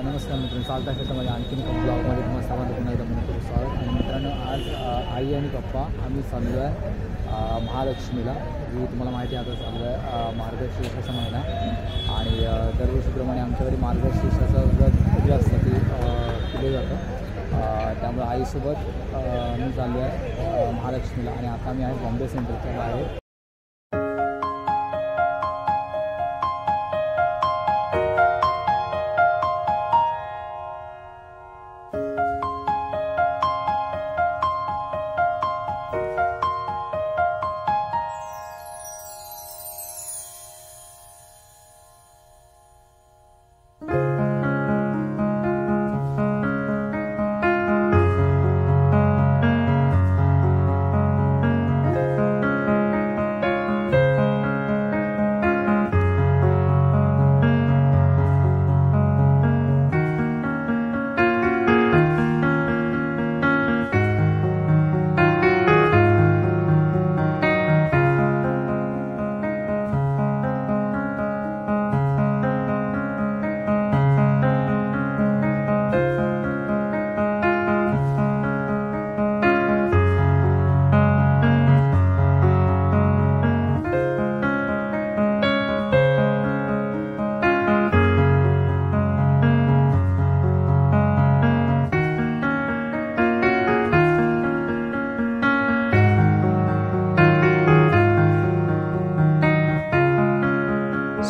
नमस्कार मित्रांनो, चालता क्षेत्रामध्ये आणखीन एका ब्लॉगमध्ये तुम्हाला सर्वांना पुन्हा एकदा मनपूर्वक स्वागत. आणि मित्रांनो, आज आई आणि पप्पा आम्ही चाललो आहे महालक्ष्मीला. जी तुम्हाला माहिती आहे, आता चाललो आहे मार्गशीर्षाचा महिना. आणि दरवर्षीप्रमाणे आमच्याकडे मार्गशीर्षाचं व्रत असतं ते केलं जातं. त्यामुळे आईसोबत मी चाललो आहे महालक्ष्मीला. आणि आता मी आहे बॉम्बे सेंटरच्या बाहेर.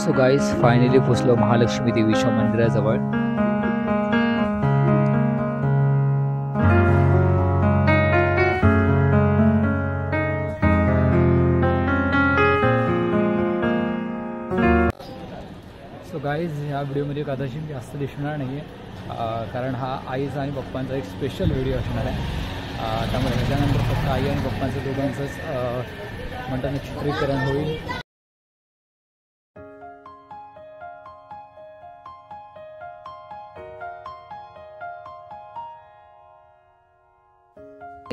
सो गाईज, फायनली पोचलो महालक्ष्मी देवीच्या मंदिराजवळ. सो गाईज, ह्या व्हिडिओमध्ये कदाचित जास्त दिसणार नाही आहे, कारण हा आईचा आणि पप्पांचा एक स्पेशल व्हिडिओ असणार आहे. त्यामुळे ह्याच्यानंतर फक्त आई आणि पप्पांचं दोघांचंच म्हणतात ना चित्रीकरण होईल.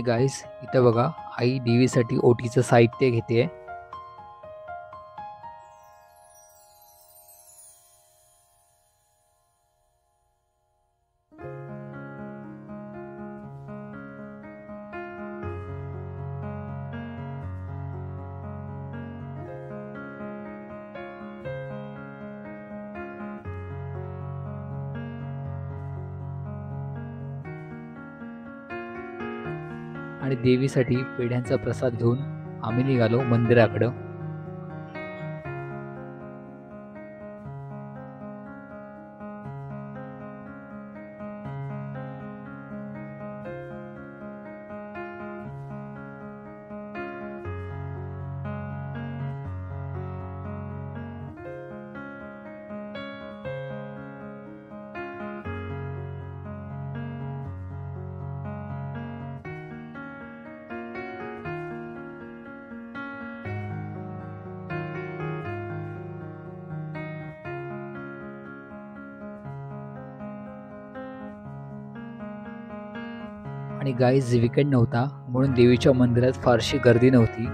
गाईज, इथं बघा, आई देवीसाठी ओटीचं साहित्य घेते. आणि देवीसाठी पेढ्यांचा प्रसाद घेऊन आम्ही निघालो मंदिराकडं. आणि गाईज, वीकेंड नव्हता म्हणून देवीच्या मंदिरात फारशी गर्दी नव्हती.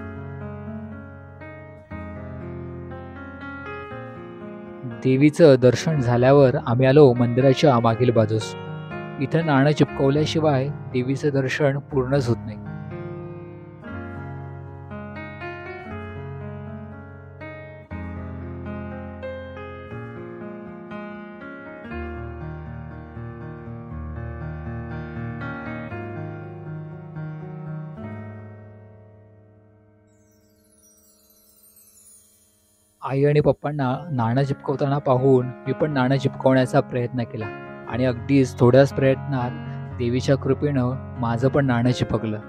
देवीचं दर्शन झाल्यावर आम्ही आलो मंदिराच्या मागील बाजूस. इथं नाणं चिपकवल्याशिवाय देवीचं दर्शन पूर्णच होत नाही. आई आणि पप्पांना नाणं चिपकवताना पाहून मी पण नाणं चिपकवण्याचा प्रयत्न केला. आणि अगदीच थोड्याच प्रयत्नात देवीच्या कृपेनं माझं पण नाणं चिपकलं.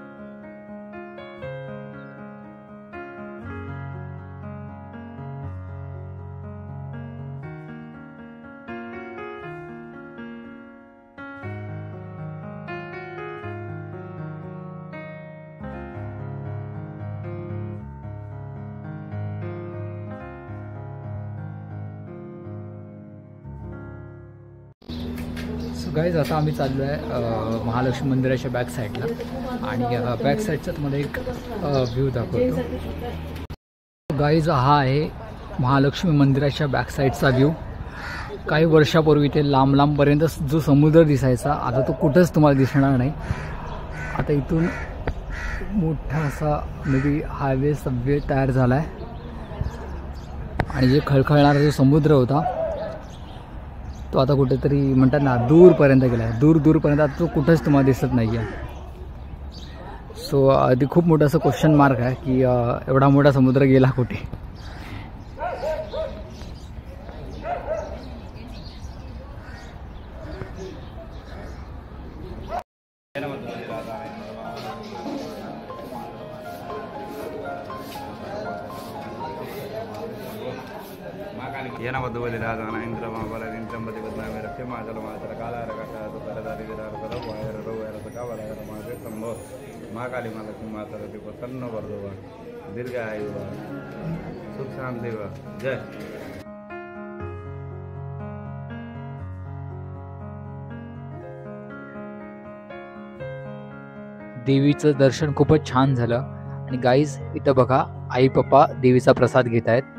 सो गाईज, आता आम्ही चाललो आहे महालक्ष्मी मंदिराच्या बॅक साईडला. आणि बॅक साईडचा तुम्हाला एक व्ह्यू दाखवतो. गाईज, हा आहे महालक्ष्मी मंदिराच्या बॅक साईडचा व्ह्यू. काही वर्षापूर्वी ते लांब लांबपर्यंत जो समुद्र दिसायचा आता तो कुठंच तुम्हाला दिसणार नाही. आता इथून मोठा असा मे बी हायवे सबवे तयार झाला आहे आणि जे खळखळणारा जो समुद्र होता तो आता कुठेतरी म्हणतात ना दूरपर्यंत गेला आहे. दूरपर्यंत आता तो कुठंच तुम्हाला दिसत नाही आहे. सो आधी खूप मोठा असं क्वेश्चन मार्क आहे की एवढा मोठा समुद्र गेला कुठे. ಏನವದು ರಾಜನ ಇಂದ್ರ ಮಹಾಬಲ ಇಂದ್ರಂಬತಿ ಬದನಾಮಿ ರಕ್ಷೆ ಮಾತಲ ಮಾತರ ಕಾಲಾರ ಕಟ್ಟಾದ ತರದಾರಿ ವಿರಾರದ ವೈರರು ವೈರದ ಕವಲರ ಮಾತೆ ಸಂಭವ महाकाली महालक्ष्मी माता दीप तन्न वर्धव दीर्घ आयुव सुख शांती व जय. देवीचं दर्शन खूपच छान झालं आणि गाईज इथं बघा आई पप्पा देवीचा प्रसाद घेत आहेत.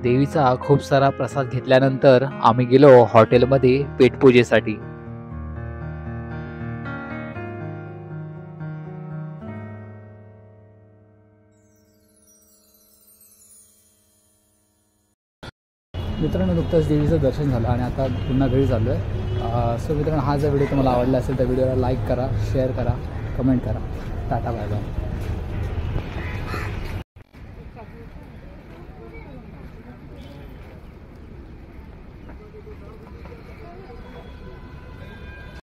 देवीचा खूप सारा प्रसाद घेतल्यानंतर आम्ही गेलो हॉटेलमध्ये पेटपूजेसाठी. मित्रांनो नुकतंच देवीचं दर्शन झालं आणि आता पुन्हा घरी चाललो आहे. सो मित्रांनो हा जर व्हिडिओ तुम्हाला आवडला असेल तर व्हिडिओला लाईक करा, शेअर करा, कमेंट करा. Ta-ta bye bye.